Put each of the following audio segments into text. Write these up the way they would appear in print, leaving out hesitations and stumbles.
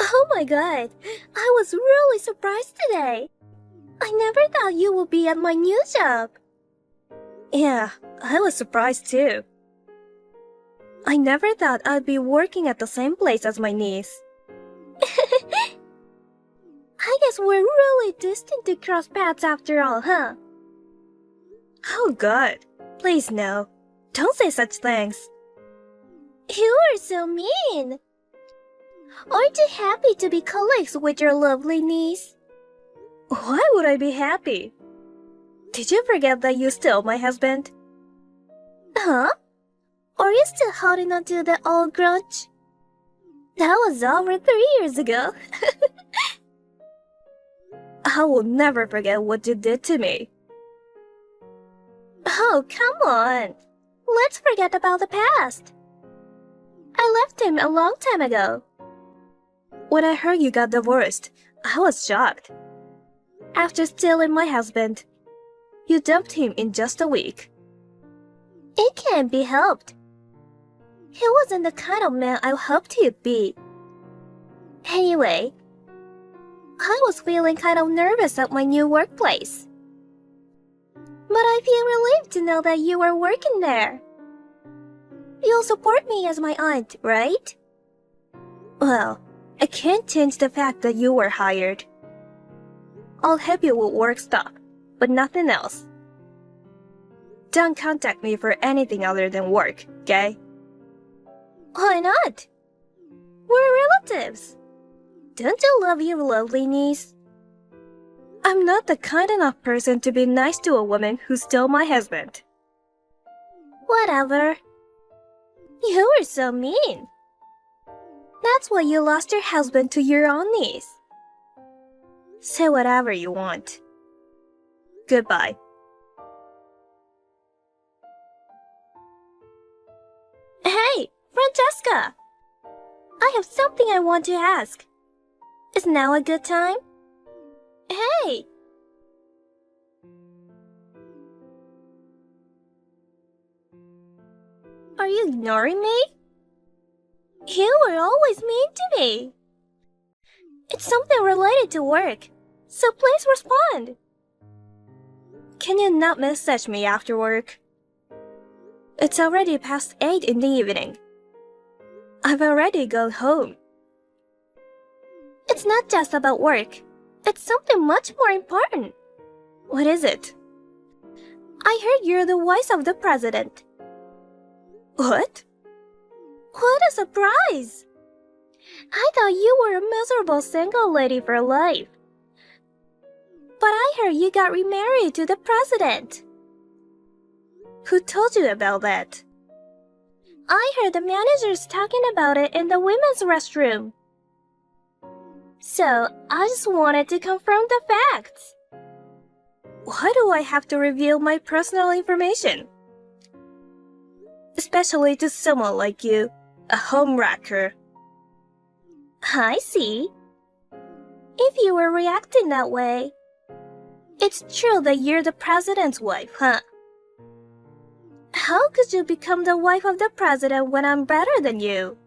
Oh my god, I was really surprised today. I never thought you would be at my new job. Yeah, I was surprised too. I never thought I'd be working at the same place as my niece. I guess we're really destined to cross paths after all, huh? Oh god, please no. Don't say such things. You are so mean. Aren't you happy to be colleagues with your lovely niece? Why would I be happy? Did you forget that you stole my husband? Huh? Are you still holding on to the old grudge? That was over 3 years ago. I will never forget what you did to me. Oh, come on. Let's forget about the past. I left him a long time ago. When I heard you got divorced, I was shocked. After stealing my husband, you dumped him in just a week. It can't be helped. He wasn't the kind of man I hoped he'd be. Anyway, I was feeling kind of nervous at my new workplace. But I feel relieved to know that you are working there. You'll support me as my aunt, right? Well, I can't change the fact that you were hired. I'll help you with work stuff, but nothing else. Don't contact me for anything other than work, okay? Why not? We're relatives. Don't you love your lovely niece? I'm not the kind enough person to be nice to a woman who stole my husband. Whatever. You were so mean. That's why you lost your husband to your own niece. Say whatever you want. Goodbye. Hey, Francesca! I have something I want to ask. Is now a good time? Hey! Are you ignoring me? You were always mean to me. It's something related to work, so please respond. Can you not message me after work? It's already past 8 in the evening. I've already gone home. It's not just about work. It's something much more important. What is it? I heard you're the wife of the president. What? What a surprise! I thought you were a miserable single lady for life. But I heard you got remarried to the president. Who told you about that? I heard the managers talking about it in the women's restroom. So, I just wanted to confirm the facts. Why do I have to reveal my personal information? Especially to someone like you, a homewrecker. I see. If you were reacting that way, it's true that you're the president's wife, huh? How could you become the wife of the president when I'm better than you?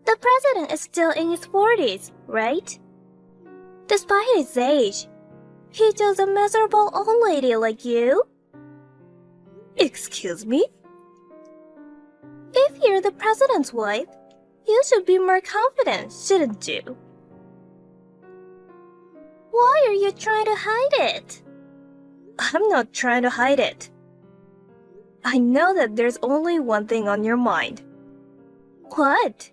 The president is still in his 40s, right? Despite his age, he chose a miserable old lady like you. Excuse me? If you're the president's wife, you should be more confident, shouldn't you? Why are you trying to hide it? I'm not trying to hide it. I know that there's only one thing on your mind. What?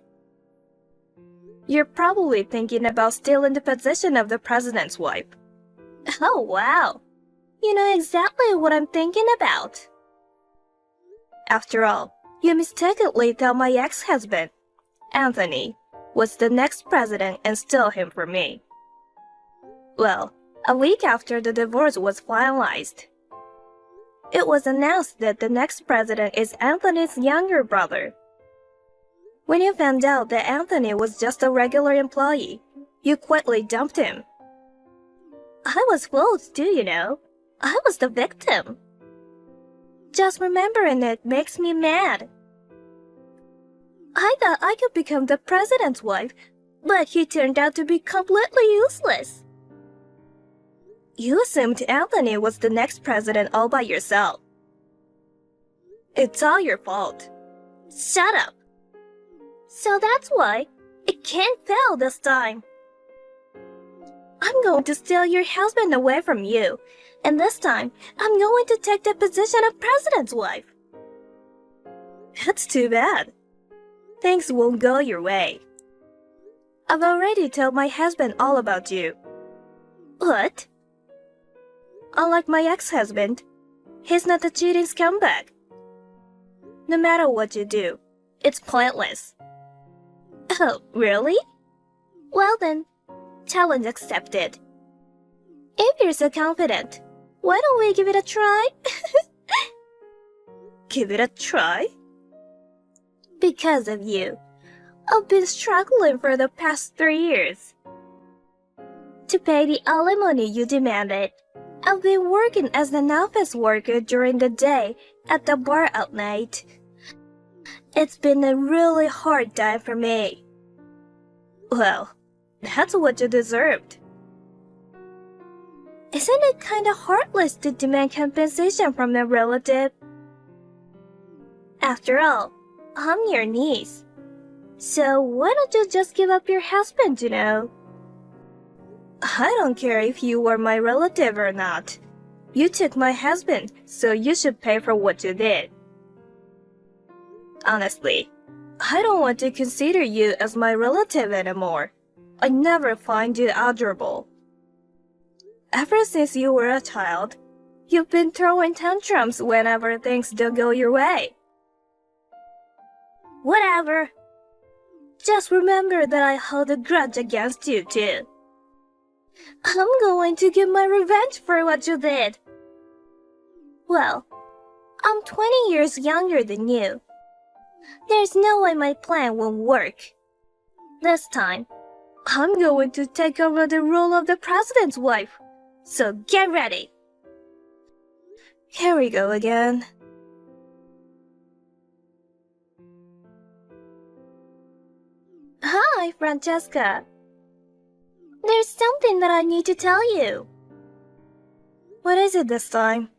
You're probably thinking about stealing the position of the president's wife. Oh, wow. You know exactly what I'm thinking about. After all, you mistakenly thought my ex-husband, Anthony, was the next president and stole him from me. Well, a week after the divorce was finalized, it was announced that the next president is Anthony's younger brother. When you found out that Anthony was just a regular employee, you quickly dumped him. I was fooled too, you know. I was the victim. Just remembering it makes me mad. I thought I could become the president's wife But he turned out to be completely useless. You assumed Anthony was the next president all by yourself. It's all your fault. Shut up. So that's why it can't fail this time. I'm going to steal your husband away from you, and this time I'm going to take the position of president's wife. That's too bad. Things won't go your way. I've already told my husband all about you. What? Unlike my ex-husband, he's not a cheating scumbag. No matter what you do, it's pointless. Oh, really? Well then, challenge accepted. If you're so confident, why don't we give it a try? Give it a try? Because of you, I've been struggling for the past 3 years. To pay the alimony you demanded, I've been working as an office worker during the day at the bar at night. It's been a really hard time for me. Well, that's what you deserved. Isn't it kinda heartless to demand compensation from a relative? After all, I'm your niece. So why don't you just give up your husband, you know? I don't care if you were my relative or not. You took my husband, so you should pay for what you did. Honestly, I don't want to consider you as my relative anymore. I never find you adorable. Ever since you were a child, you've been throwing tantrums whenever things don't go your way. Whatever. Just remember that I hold a grudge against you too. I'm going to get my revenge for what you did. Well, I'm 20 years younger than you. There's no way my plan won't work. This time, I'm going to take over the role of the president's wife. So get ready. Here we go again. Hi, Francesca. There's something that I need to tell you. What is it this time?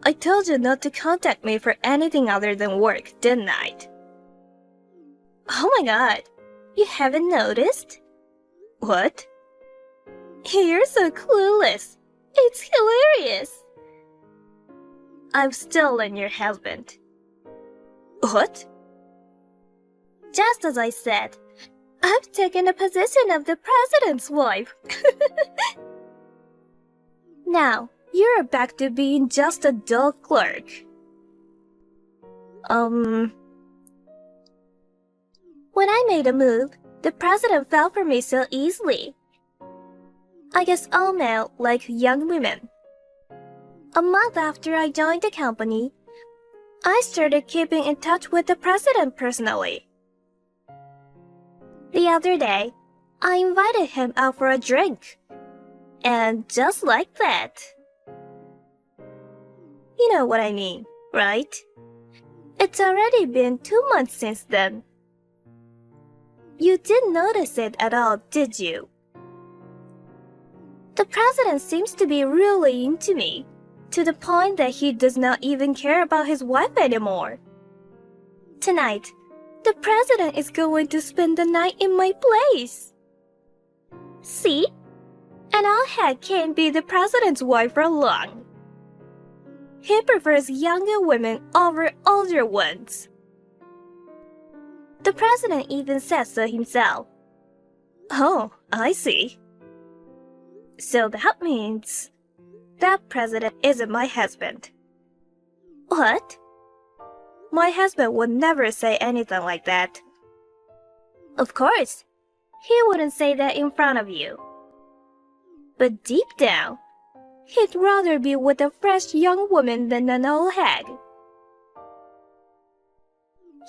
I told you not to contact me for anything other than work, didn't I? Oh my god, you haven't noticed? What? You're so clueless. It's hilarious. I've stolen your husband. What? Just as I said, I've taken the position of the president's wife. Now, you're back to being just a dull clerk. When I made a move, the president fell for me so easily. I guess all men like young women. A month after I joined the company, I started keeping in touch with the president personally. The other day, I invited him out for a drink. And just like that. You know what I mean, right? It's already been 2 months since then. You didn't notice it at all, did you? The president seems to be really into me, to the point that he does not even care about his wife anymore. Tonight, the president is going to spend the night in my place. See? An old head can't be the president's wife for long. He prefers younger women over older ones. The president even says so himself. Oh, I see. So that means that president isn't my husband. What? My husband would never say anything like that. Of course, he wouldn't say that in front of you. But deep down, he'd rather be with a fresh young woman than an old hag.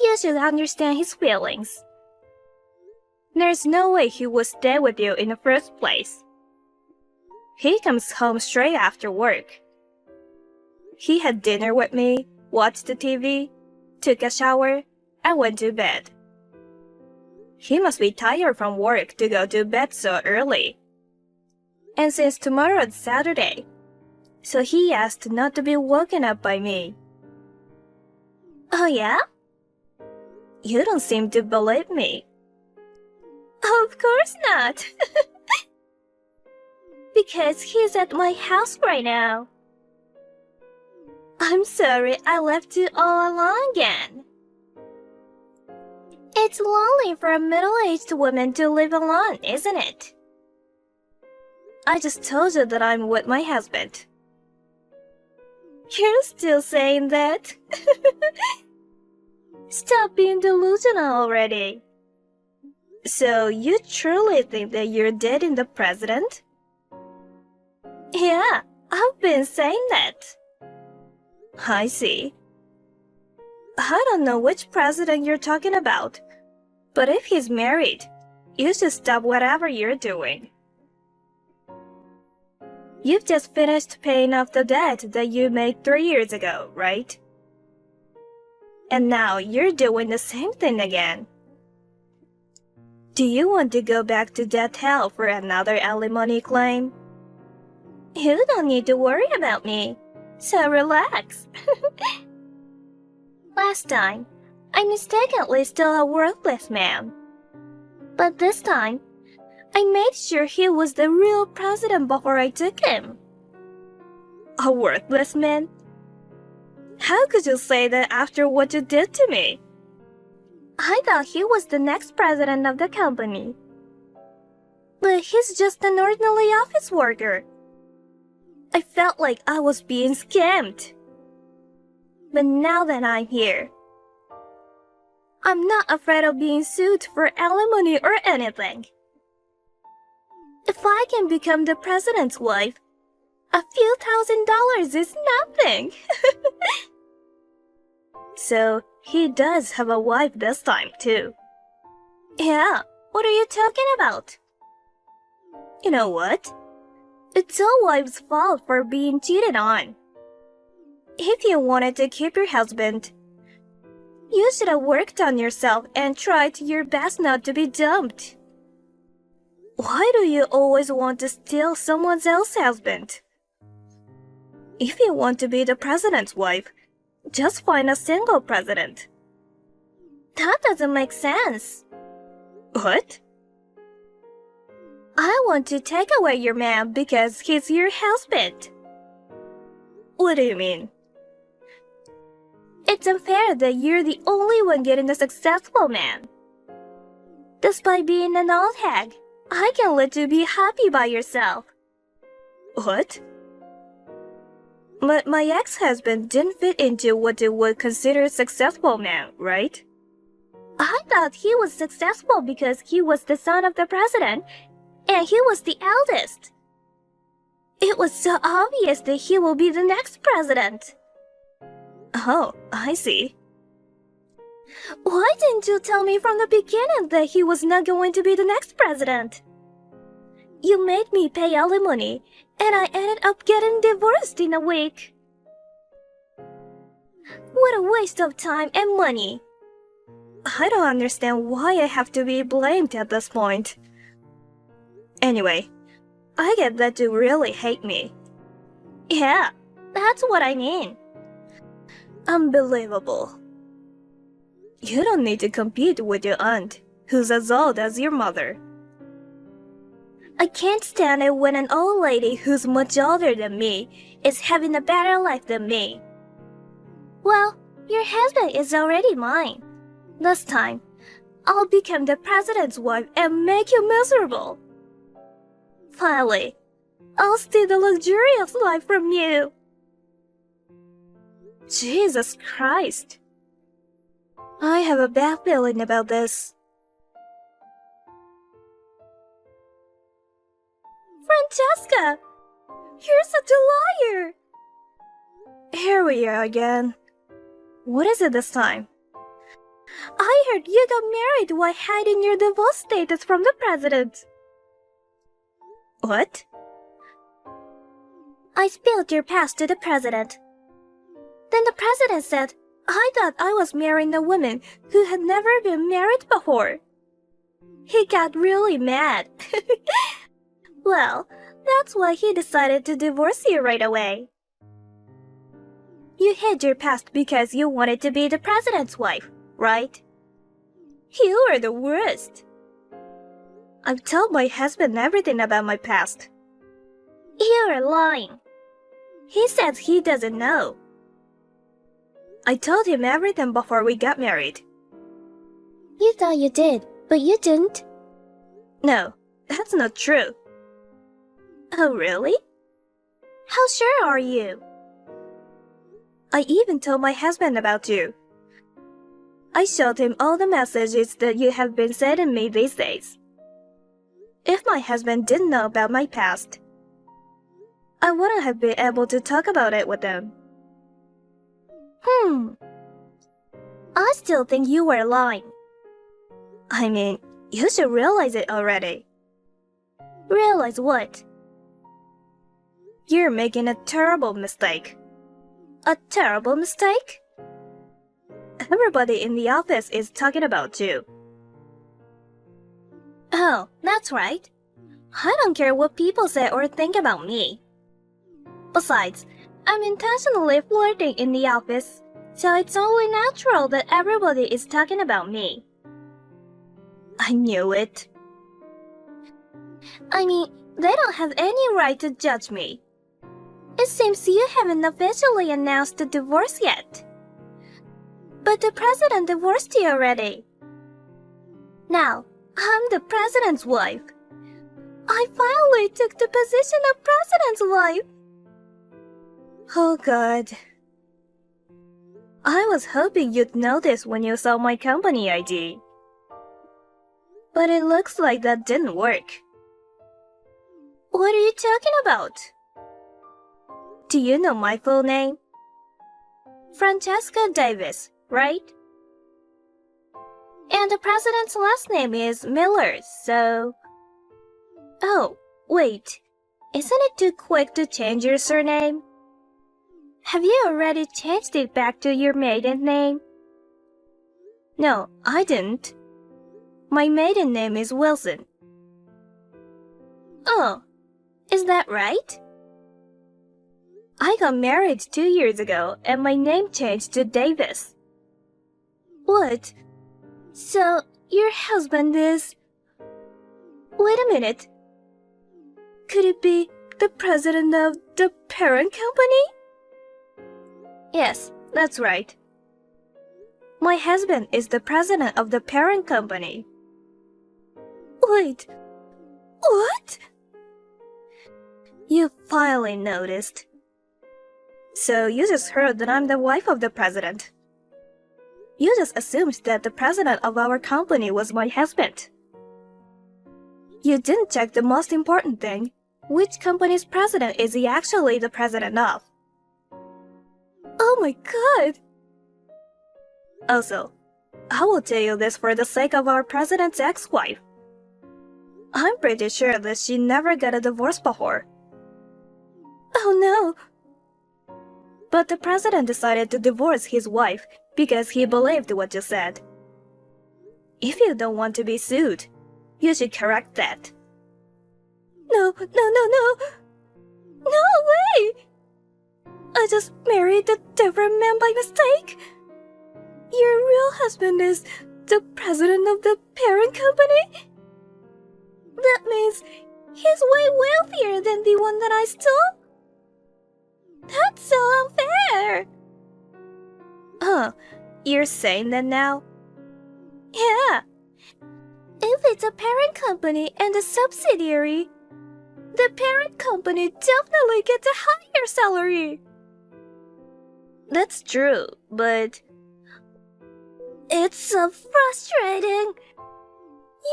You should understand his feelings. There's no way he would stay with you in the first place. He comes home straight after work. He had dinner with me, watched the TV, took a shower, and went to bed. He must be tired from work to go to bed so early. And since tomorrow is Saturday, so he asked not to be woken up by me. Oh yeah? You don't seem to believe me. Of course not. Because he's at my house right now. I'm sorry I left you all alone again. It's lonely for a middle-aged woman to live alone, isn't it? I just told you that I'm with my husband. You're still saying that? Stop being delusional already. So you truly think that you're dating the president? Yeah, I've been saying that. I see. I don't know which president you're talking about, but if he's married, you should stop whatever you're doing. You've just finished paying off the debt that you made 3 years ago, right? And now you're doing the same thing again. Do you want to go back to debt hell for another alimony claim? You don't need to worry about me, so relax. Last time, I mistakenly stole a worthless man. But this time, I made sure he was the real president before I took him. A worthless man? How could you say that after what you did to me? I thought he was the next president of the company. But he's just an ordinary office worker. I felt like I was being scammed. But now that I'm here, I'm not afraid of being sued for alimony or anything. If I can become the president's wife, a few $1,000s is nothing. So he does have a wife this time too. Yeah, what are you talking about? You know what? It's a wife's fault for being cheated on. If you wanted to keep your husband, you should have worked on yourself and tried your best not to be dumped. Why do you always want to steal someone else's husband? If you want to be the president's wife, just find a single president. That doesn't make sense. What? I want to take away your man because he's your husband. What do you mean? It's unfair that you're the only one getting a successful man. Despite being an old hag, I can let you be happy by yourself. What? But my ex-husband didn't fit into what you would consider a successful man, right? I thought he was successful because he was the son of the president, and he was the eldest. It was so obvious that he will be the next president. Oh, I see. Why didn't you tell me from the beginning that he was not going to be the next president? You made me pay alimony, and I ended up getting divorced in a week. What a waste of time and money. I don't understand why I have to be blamed at this point. Anyway, I get that you really hate me. Yeah, that's what I mean. Unbelievable. You don't need to compete with your aunt, who's as old as your mother. I can't stand it when an old lady who's much older than me is having a better life than me. Well, your husband is already mine. This time, I'll become the president's wife and make you miserable. Finally, I'll steal the luxurious life from you. Jesus Christ. I have a bad feeling about this. Francesca! You're such a liar! Here we are again. What is it this time? I heard you got married while hiding your divorce status from the president. What? I spilled your past to the president. Then the president said, I thought I was marrying a woman who had never been married before. He got really mad. Well, that's why he decided to divorce you right away. You hid your past because you wanted to be the president's wife, right? You are the worst. I've told my husband everything about my past. You are lying. He says he doesn't know. I told him everything before we got married. You thought you did, but you didn't. No, that's not true. Oh, really? How sure are you? I even told my husband about you. I showed him all the messages that you have been sending me these days. If my husband didn't know about my past, I wouldn't have been able to talk about it with him. I still think you were lying. I mean, you should realize it already. Realize what? You're making a terrible mistake. A terrible mistake? Everybody in the office is talking about you. Oh, that's right. I don't care what people say or think about me. Besides, I'm intentionally flirting in the office, so it's only natural that everybody is talking about me. I knew it. I mean, they don't have any right to judge me. It seems you haven't officially announced the divorce yet. But the president divorced you already. Now, I'm the president's wife. I finally took the position of president's wife. Oh God. I was hoping you'd notice when you saw my company ID. But it looks like that didn't work. What are you talking about? Do you know my full name? Francesca Davis, right? And the president's last name is Miller, so... Oh, wait. Isn't it too quick to change your surname? Have you already changed it back to your maiden name? No, I didn't. My maiden name is Wilson. Oh, is that right? I got married 2 years ago and my name changed to Davis. What? So, your husband is... Wait a minute. Could it be the president of the parent company? Yes, that's right. My husband is the president of the parent company. Wait, what? You finally noticed. So you just heard that I'm the wife of the president. You just assumed that the president of our company was my husband. You didn't check the most important thing. Which company's president is he actually the president of? Oh my God! Also, I will tell you this for the sake of our president's ex-wife. I'm pretty sure that she never got a divorce before. Oh no! But the president decided to divorce his wife because he believed what you said. If you don't want to be sued, you should correct that. No. No way! I just married a different man by mistake. Your real husband is the president of the parent company? That means he's way wealthier than the one that I stole? That's so unfair! You're saying that now? Yeah. If it's a parent company and a subsidiary, the parent company definitely gets a higher salary. That's true, but... It's so frustrating.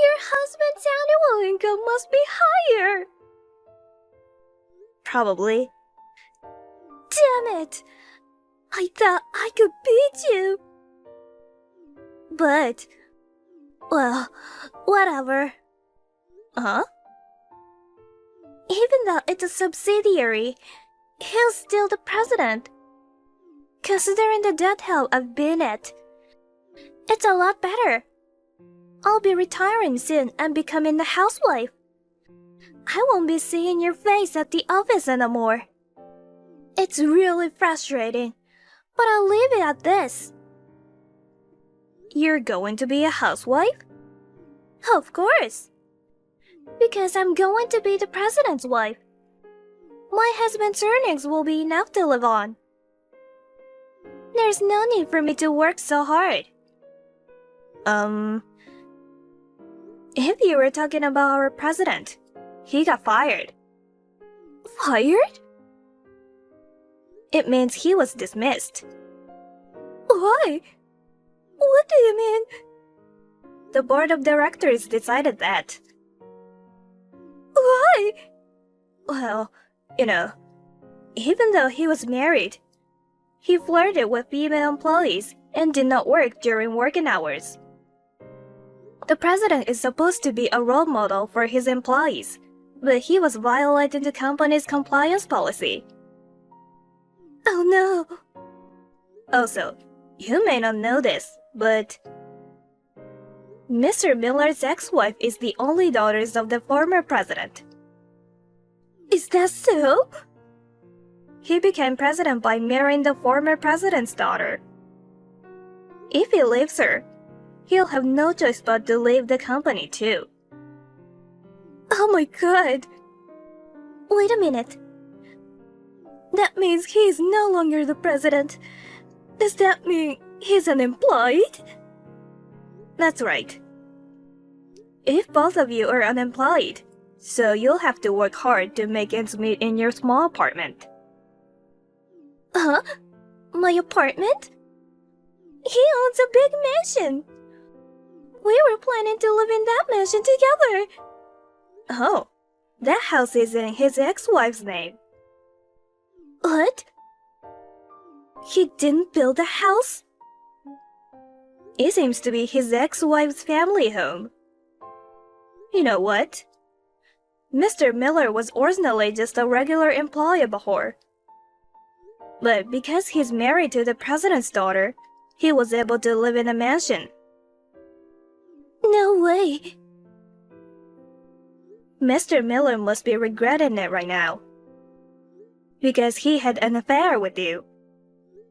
Your husband's annual income must be higher. Probably. Damn it! I thought I could beat you. But... Well, whatever. Huh? Even though it's a subsidiary, he's still the president. Considering the death hell I've been at, it's a lot better. I'll be retiring soon and becoming a housewife. I won't be seeing your face at the office anymore. It's really frustrating, but I'll leave it at this. You're going to be a housewife? Of course. Because I'm going to be the president's wife. My husband's earnings will be enough to live on. There's no need for me to work so hard. If you were talking about our president, he got fired. Fired? It means he was dismissed. Why? What do you mean? The board of directors decided that. Why? Well, even though he was married, he flirted with female employees and did not work during working hours. The president is supposed to be a role model for his employees, but he was violating the company's compliance policy. Oh no. Also, you may not know this, but Mr. Miller's ex-wife is the only daughter of the former president. Is that so? He became president by marrying the former president's daughter. If he leaves her, he'll have no choice but to leave the company too. Oh my god. Wait a minute. That means he is no longer the president. Does that mean he's unemployed? That's right. If both of you are unemployed, so you'll have to work hard to make ends meet in your small apartment. Huh? My apartment? He owns a big mansion. We were planning to live in that mansion together. Oh, that house is in his ex-wife's name. What? He didn't build a house? It seems to be his ex-wife's family home. You know what? Mr. Miller was originally just a regular employee before. But because he's married to the president's daughter, he was able to live in a mansion. No way. Mr. Miller must be regretting it right now. Because he had an affair with you.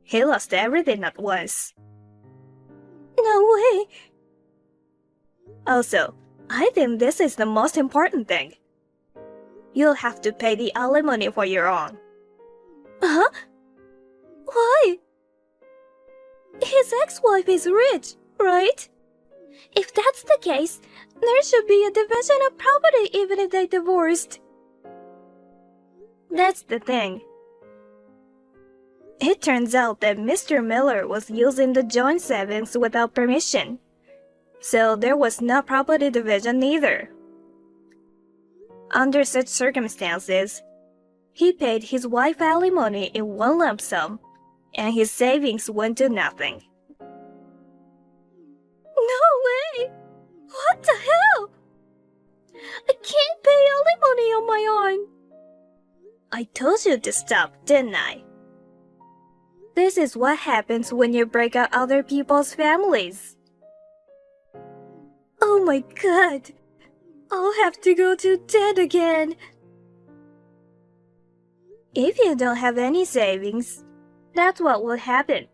He lost everything at once. No way. Also, I think this is the most important thing. You'll have to pay the alimony for your own. Huh? Why? His ex-wife is rich, right? If that's the case, there should be a division of property even if they divorced. That's the thing. It turns out that Mr. Miller was using the joint savings without permission, so there was no property division either. Under such circumstances, he paid his wife alimony in one lump sum, and his savings went to nothing. No way! What the hell? I can't pay alimony on my own. I told you to stop, didn't I? This is what happens when you break up other people's families. Oh my god. I'll have to go to debt again. If you don't have any savings, that's what will happen.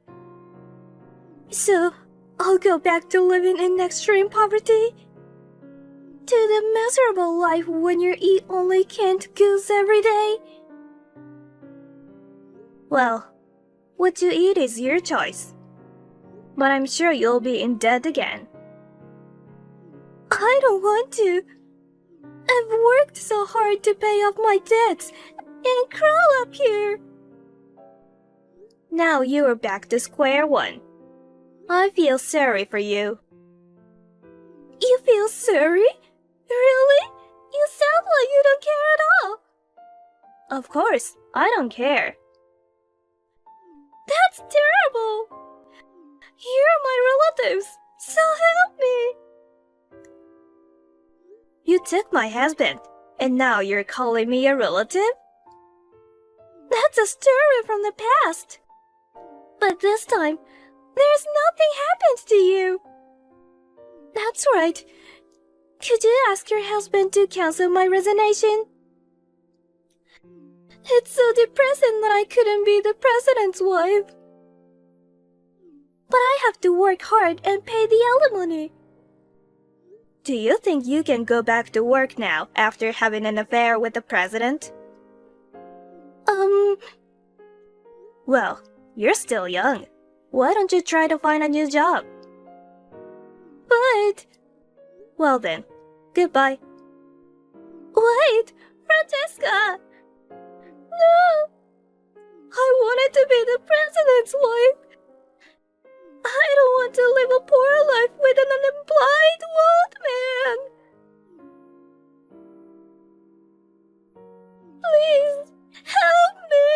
So, I'll go back to living in extreme poverty? To the miserable life when you eat only canned goods every day? Well, what you eat is your choice. But I'm sure you'll be in debt again. I don't want to. I've worked so hard to pay off my debts and crawl up here. Now you are back to square one. I feel sorry for you. You feel sorry? Really? You sound like you don't care at all. Of course, I don't care. That's terrible. You're my relatives, so help me. You took my husband, and now you're calling me a relative? That's a story from the past. But this time, there's nothing happened to you. That's right. Could you ask your husband to cancel my resignation? It's so depressing that I couldn't be the president's wife. But I have to work hard and pay the alimony. Do you think you can go back to work now after having an affair with the president? Well, you're still young. Why don't you try to find a new job? But... Well then, goodbye. Wait, Francesca! No! I wanted to be the president's wife. I don't want to live a poor life with an unemployed old man. Please, help me!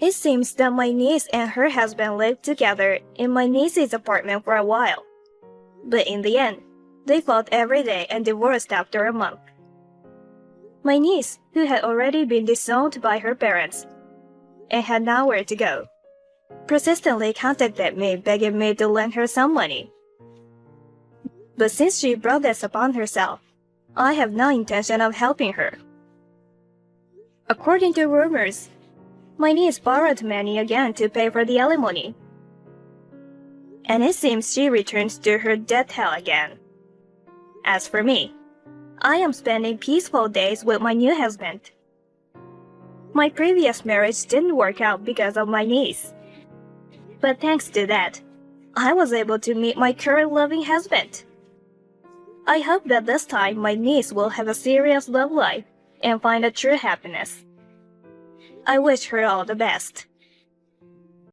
It seems that my niece and her husband lived together in my niece's apartment for a while. But in the end, they fought every day and divorced after a month. My niece, who had already been disowned by her parents and had nowhere to go, persistently contacted me begging me to lend her some money. But since she brought this upon herself, I have no intention of helping her. According to rumors, my niece borrowed money again to pay for the alimony. And it seems she returns to her death hell again. As for me, I am spending peaceful days with my new husband. My previous marriage didn't work out because of my niece. But thanks to that, I was able to meet my current loving husband. I hope that this time my niece will have a serious love life and find a true happiness. I wish her all the best.